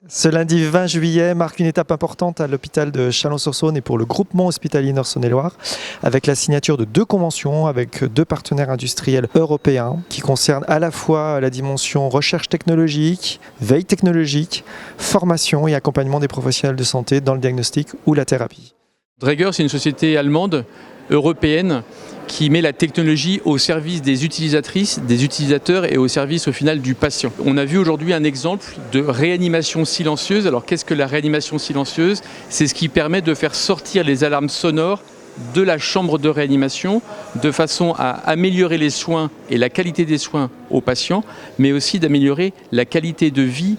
Ce lundi 20 juillet marque une étape importante à l'hôpital de Chalon-sur-Saône et pour le groupement hospitalier Nord-Saône-et-Loire, avec la signature de 2 conventions avec 2 partenaires industriels européens qui concernent à la fois la dimension recherche technologique, veille technologique, formation et accompagnement des professionnels de santé dans le diagnostic ou la thérapie. Dräger, c'est une société allemande, européenne, qui met la technologie au service des utilisatrices, des utilisateurs et au service au final du patient. On a vu aujourd'hui un exemple de réanimation silencieuse. Alors qu'est-ce que la réanimation silencieuse? C'est ce qui permet de faire sortir les alarmes sonores de la chambre de réanimation de façon à améliorer les soins et la qualité des soins aux patients, mais aussi d'améliorer la qualité de vie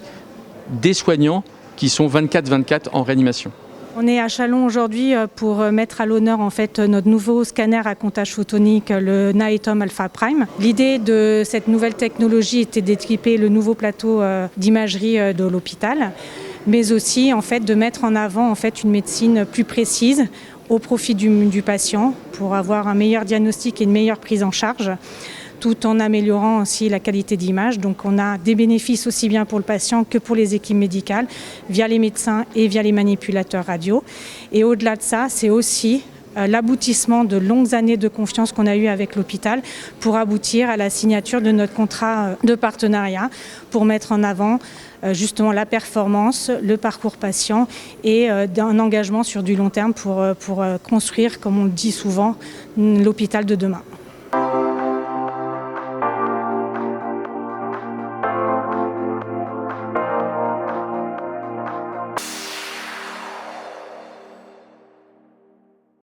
des soignants qui sont 24/24 en réanimation. On est à Chalon aujourd'hui pour mettre à l'honneur en fait notre nouveau scanner à comptage photonique, le Naetom Alpha Prime. L'idée de cette nouvelle technologie était d'équiper le nouveau plateau d'imagerie de l'hôpital, mais aussi en fait de mettre en avant en fait une médecine plus précise au profit du patient pour avoir un meilleur diagnostic et une meilleure prise en charge, tout en améliorant aussi la qualité d'image. Donc on a des bénéfices aussi bien pour le patient que pour les équipes médicales, via les médecins et via les manipulateurs radio. Et au-delà de ça, c'est aussi l'aboutissement de longues années de confiance qu'on a eu avec l'hôpital pour aboutir à la signature de notre contrat de partenariat pour mettre en avant justement la performance, le parcours patient et un engagement sur du long terme pour construire, comme on le dit souvent, l'hôpital de demain.